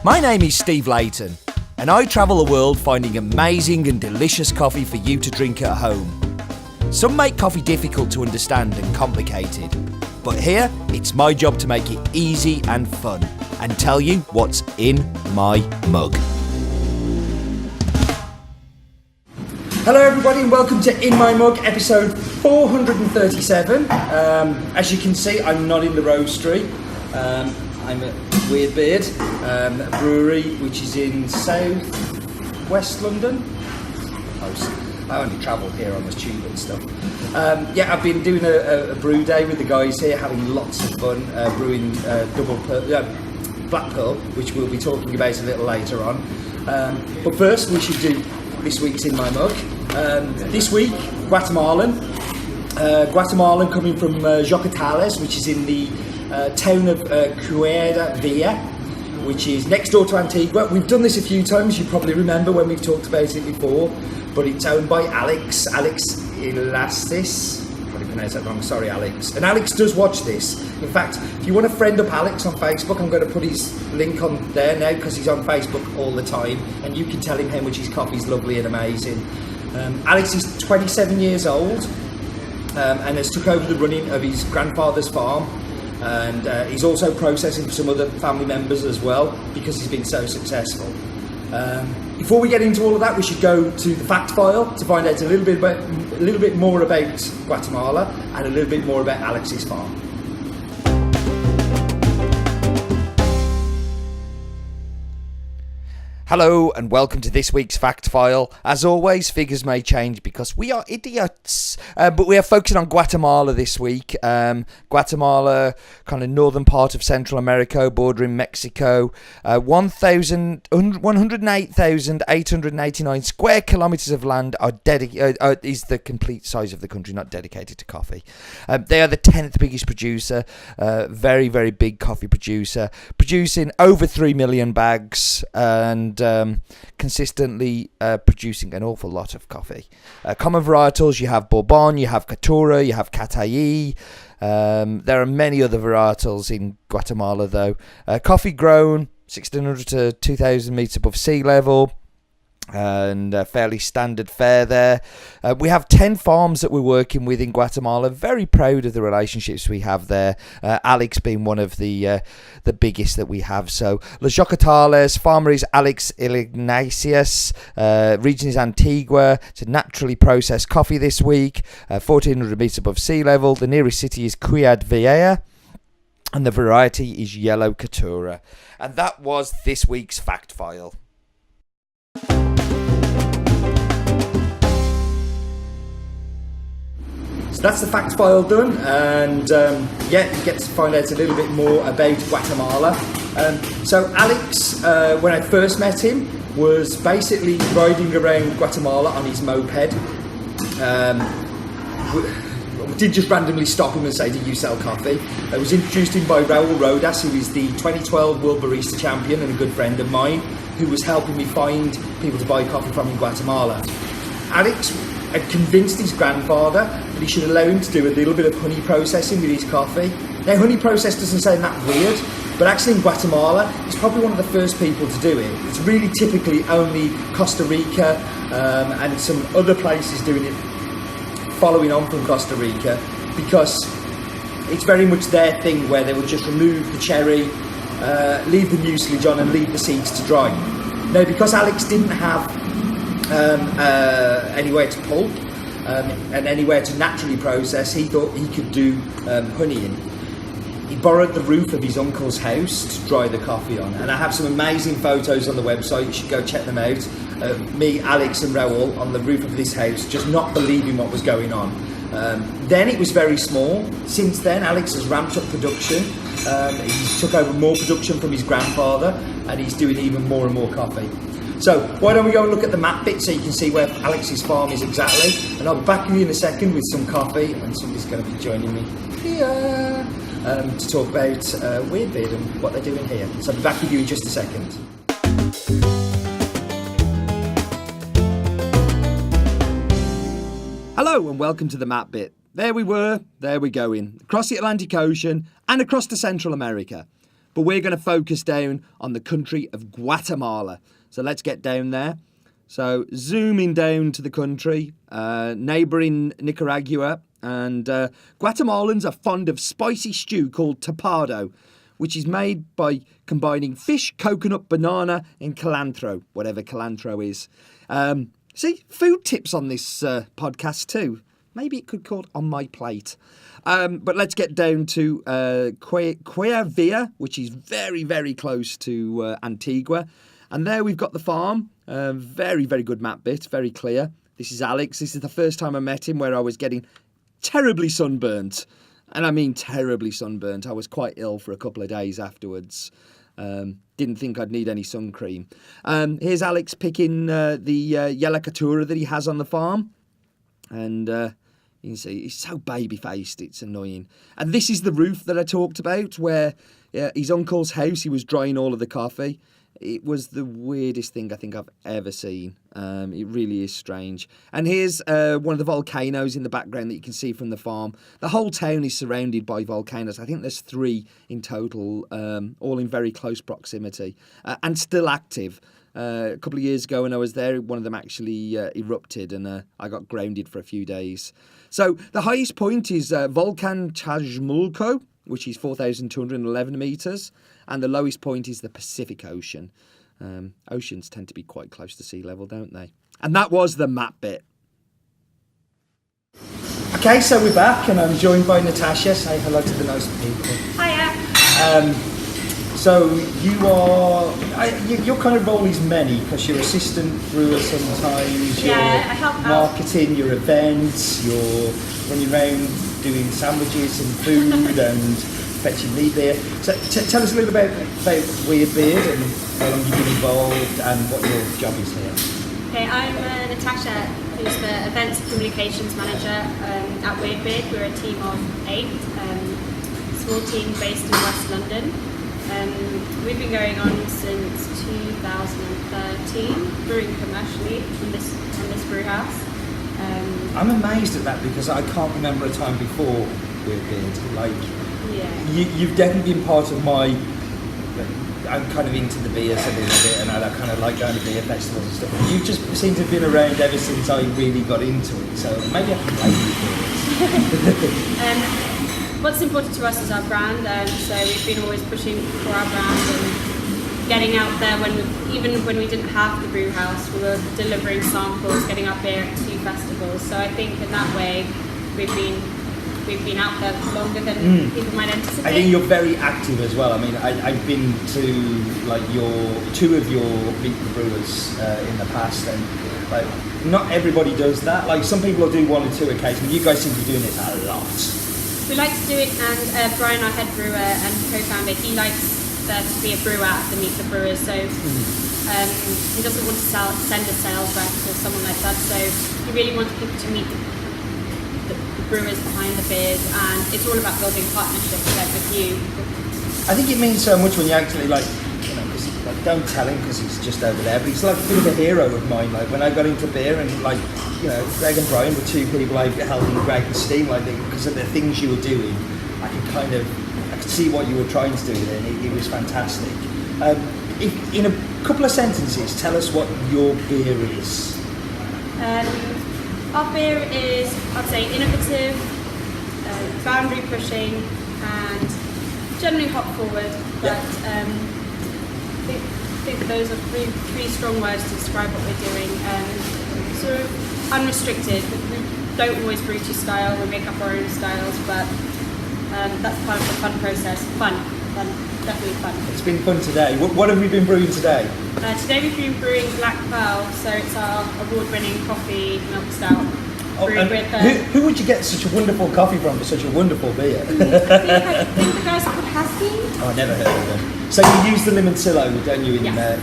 My name is Steve Layton, and I travel the world finding amazing and delicious coffee for you to drink at home. Some make coffee difficult to understand and complicated, but here it's my job to make it easy and fun and tell you what's in my mug. Hello everybody and welcome to In My Mug episode 437. As you can see, I'm not in the Roastery. I'm at Weirdbeard brewery, which is in south west London. Close. I only travel here on the tube and stuff. I've been doing a brew day with the guys here, having lots of fun brewing Black Pearl, which we'll be talking about a little later on. But first, we should do this week's In My Mug. This week, Guatemalan coming from Jocotales, which is in the town of Caturra, which is next door to Antigua. We've done this a few times, you probably remember when we've talked about it before, but it's owned by Alex Elastis. Probably pronounced that wrong, sorry Alex. And Alex does watch this. In fact, if you want to friend up Alex on Facebook, I'm going to put his link on there now because he's on Facebook all the time, and you can tell him how much his coffee's lovely and amazing. Alex is 27 years old and has took over the running of his grandfather's farm, and he's also processing for some other family members as well because he's been so successful. Before we get into all of that, we should go to the fact file to find out a little bit more about Guatemala and a little bit more about Alex's farm. Hello and welcome to this week's Fact File. As always, figures may change because we are idiots, but we are focusing on Guatemala this week. Guatemala, kind of northern part of Central America, bordering Mexico. 108,889 square kilometres of land is the complete size of the country, not dedicated to coffee. They are the 10th biggest producer, very, very big coffee producer, producing over 3 million bags and consistently producing an awful lot of coffee. Common varietals, you have Bourbon, you have Caturra, you have Catai. There are many other varietals in Guatemala though. Coffee grown 1,600 to 2,000 metres above sea level, and fairly standard fare there. We have 10 farms that we're working with in Guatemala. Very proud of the relationships we have there. Alex being one of the biggest that we have. So Los Jocotales, farmer is Alex Ignatius, region is Antigua. It's a naturally processed coffee this week, 1,400 metres above sea level. The nearest city is Ciudad Vieja, and the variety is Yellow Caturra. And that was this week's Fact File. So that's the fact file done, and you get to find out a little bit more about Guatemala. So Alex, when I first met him, was basically riding around Guatemala on his moped. We did just randomly stop him and say, "Do you sell coffee?" I was introduced him by Raul Rodas, who is the 2012 World Barista Champion and a good friend of mine, who was helping me find people to buy coffee from in Guatemala. Alex had convinced his grandfather that he should allow him to do a little bit of honey processing with his coffee. Now, honey process doesn't sound that weird, but actually in Guatemala, he's probably one of the first people to do it. It's really typically only Costa Rica and some other places doing it, following on from Costa Rica, because it's very much their thing where they would just remove the cherry, leave the mucilage on and leave the seeds to dry. Now, because Alex didn't have anywhere to pulp and anywhere to naturally process, he thought he could do honey in. He borrowed the roof of his uncle's house to dry the coffee on, and I have some amazing photos on the website, you should go check them out. Me, Alex and Raul on the roof of this house, just not believing what was going on. Then it was very small. Since then, Alex has ramped up production. He's took over more production from his grandfather, and he's doing even more and more coffee. So why don't we go and look at the map bit so you can see where Alex's farm is exactly, and I'll be back with you in a second with some coffee, and somebody's going to be joining me here to talk about Weirdbeard and what they're doing here. So I'll be back with you in just a second. Hello and welcome to the map bit. There we were, there we're going, across the Atlantic Ocean and across to Central America. but we're going to focus down on the country of Guatemala. So let's get down there. So zooming down to the country, neighbouring Nicaragua, and Guatemalans are fond of spicy stew called tapado, which is made by combining fish, coconut, banana, and cilantro, whatever cilantro is. See, food tips on this podcast too. Maybe it could called On My Plate. But let's get down to Cuellar, which is very, very close to Antigua. And there we've got the farm. Very, very good map bit, very clear. This is Alex. This is the first time I met him where I was getting terribly sunburnt. And I mean terribly sunburnt. I was quite ill for a couple of days afterwards. Didn't think I'd need any sun cream. Here's Alex picking the yellow Caturra that he has on the farm. And you can see he's so baby-faced, it's annoying. And this is the roof that I talked about, where his uncle's house, he was drying all of the coffee. It was the weirdest thing I think I've ever seen. It really is strange. And here's one of the volcanoes in the background that you can see from the farm. The whole town is surrounded by volcanoes. I think there's 3 in total, all in very close proximity, and still active. A couple of years ago when I was there, one of them actually erupted, and I got grounded for a few days. So the highest point is Volcan Chajmulco, which is 4,211 metres, and the lowest point is the Pacific Ocean. Oceans tend to be quite close to sea level, don't they? And that was the map bit. Okay, so we're back, and I'm joined by Natasha. Say hello to the nice people. Hiya. So your kind of role is many, because you're assistant brewer sometimes. Yeah, you're I help out. marketing your events. You're running around doing sandwiches and food and fetching meat beer. So tell us a little about Weird Beard and how long you've been involved and what your job is here. Okay, I'm Natasha, who's the Events Communications Manager at Weird Beard. We're a team of 8, small team based in West London. We've been going on since 2013, brewing commercially in this brew house. I'm amazed at that because I can't remember a time before Weird Beard. Like, you've definitely been part of my. I'm kind of into the beers a little bit, and I kind of like going to beer festivals and stuff. You just seem to have been around ever since I really got into it. So maybe I can blame you for it. What's important to us is our brand, so we've been always pushing for our brand and getting out there even when we didn't have the brew house, we were delivering samples, getting our beer at 2 festivals. So I think in that way we've been out there longer than people might anticipate. I think you're very active as well. I mean, I've been to like 2 of your Meet the Brewers in the past, and like not everybody does that. Like some people will do 1 or 2 occasionally. You guys seem to be doing it a lot. We like to do it, and Brian, our head brewer and co-founder, he likes there to be a brewer at the Meet the Brewers, so he doesn't want to send a sales rep or someone like that, so he really wants people to meet the brewers behind the beers, and it's all about building partnerships with you. I think it means so much when you actually because don't tell him because he's just over there, but he's like a bit of a hero of mine. Like when I got into beer, and Greg and Brian were 2 people I held in great esteem, I think, because of the things you were doing. I could see what you were trying to do there, and it was fantastic. If, in a couple of sentences, tell us what your beer is. Our beer is, I'd say, innovative, boundary pushing, and generally hop forward. But I think those are three strong words to describe what we're doing. Sort of unrestricted. We don't always brew to style. We make up our own styles, but that's part of the fun process. Fun, definitely fun. It's been fun today. What have we been brewing today? Today we've been brewing Black Pearl, so it's our award-winning coffee milk stout. Who would you get such a wonderful coffee from for such a wonderful beer? I think the guys called Haskin. Oh, I never heard of them. So you use the Limoncello, don't you, in that?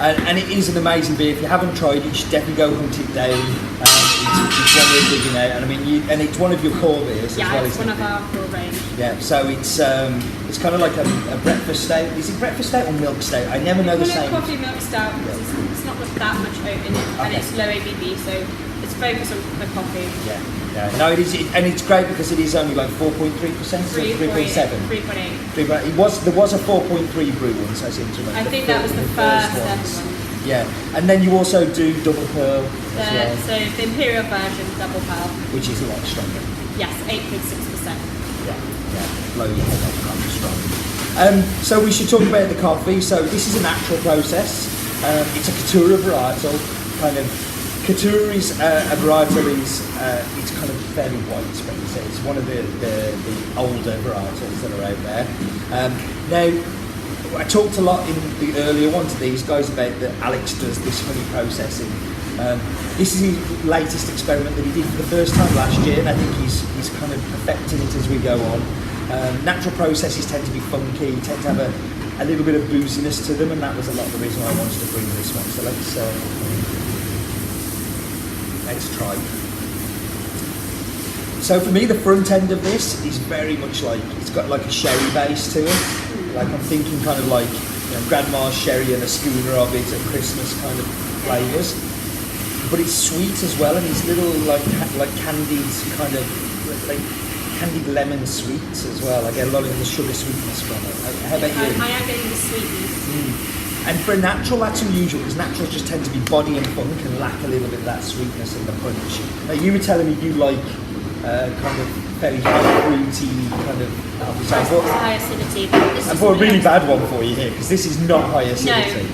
And it is an amazing beer. If you haven't tried it, you should definitely go hunt it down. It's one we're digging out, and I mean, and it's one of your core beers as well. Yeah, it's one of our core range. Yeah, so it's kind of like a breakfast stout. Is it breakfast stout or milk stout? I never know the same. Coffee milk stout because it's not got that much oat in it, and it's low ABV, so it's focused on the coffee. Yeah. Yeah, no, it is, and it's great because it is only like 4.3%, 3.7. 3.8. There was a 4.3 brew once, I seem to remember. I think that was the first ever one. Yeah, and then you also do double pearl as well, So the imperial version, double pearl. which is a lot stronger. Yes, 8.6%. Yeah, loads of strong. So we should talk about the coffee. So this is a natural process. It's a Caturra varietal. Kind of Caturra is a varietal is it's kind of fairly widespread. So it's one of the older varietals that are out there. Now, I talked a lot in the earlier one to these guys about that Alex does this honey processing. This is his latest experiment that he did for the first time last year, and I think he's kind of perfecting it as we go on. Natural processes tend to be funky, tend to have a little bit of booziness to them, and that was a lot of the reason why I wanted to bring this one. So let's try. So for me, the front end of this is very much like, it's got like a sherry base to it. Like I'm thinking kind of like, you know, grandma's sherry and a schooner of it at Christmas kind of flavours. But it's sweet as well, and it's little like candied kind of like candied lemon sweets as well. I get a lot of the sugar sweetness from it. How about you? I am getting the sweetness. And for a natural, that's unusual because naturals just tend to be body and funk and lack a little bit of that sweetness and the punch. Now, you were telling me you like kind of fairly high fruity kind of apples. High acidity. I brought a really bad one for you here because this is not high acidity.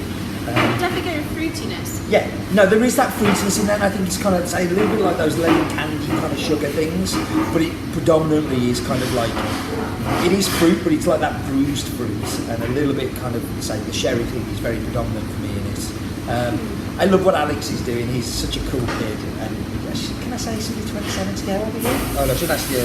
No. Definitely get a fruitiness. Yeah, no, there is that fruitiness in there, and I think it's kind of, say, a little bit like those lemon candy kind of sugar things, but it predominantly is kind of like, it is fruit, but it's like that bruised fruit, and a little bit kind of, say, the sherry thing is very predominant for me in it. I love what Alex is doing. He's such a cool kid, and can I say he's only 27 to get over here? Oh, no, I should ask you.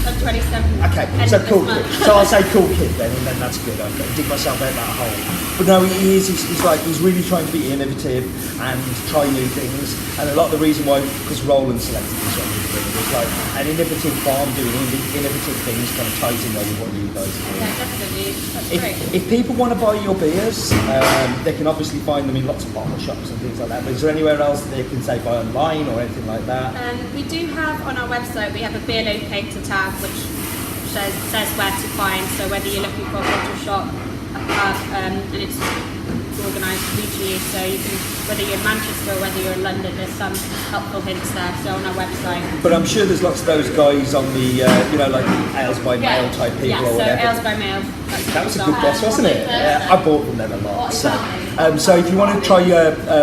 I'm 27. Okay, so cool kid. So I'll say cool kid then, and then that's good. I can dig myself out that hole. But no, he is. He's really trying to be innovative and try new things. And a lot of the reason why, because Roland selected this one, was like an innovative farm doing innovative things kind of ties in well with what you guys are doing. Yeah, definitely. That's great. If people want to buy your beers, they can obviously find them in lots of bottle shops and things like that. But is there anywhere else that they can say buy online or anything like that? We do have on our website, we have a beer locator tab which says where to find. So whether you're looking for a bottle shop, a pub, and it's organised regionally, so you can, whether you're in Manchester or whether you're in London, there's some helpful hints there. So on our website. But I'm sure there's lots of those guys on the, like Ales by Mail type people or whatever. Yeah, so Ales by Mail. That was a good guess, wasn't it? Yeah, I bought them then a lot. So if you want to try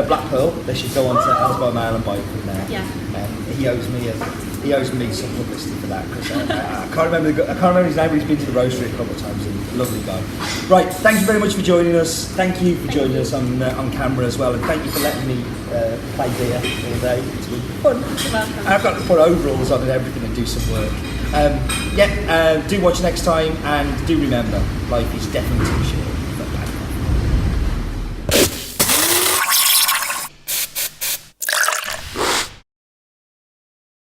Black Pearl, they should go on to Ales by Mail and buy it from there. Yeah. He owes me some publicity for that because I can't remember his name, but he's been to the roastery a couple of times. He's a lovely guy. Right, thank you very much for joining us. Thank you for joining us on camera as well, and thank you for letting me play beer all day. It's been fun. You're welcome. I've got to put overalls on and everything and do some work. Do watch next time, and do remember, life is definitely too short.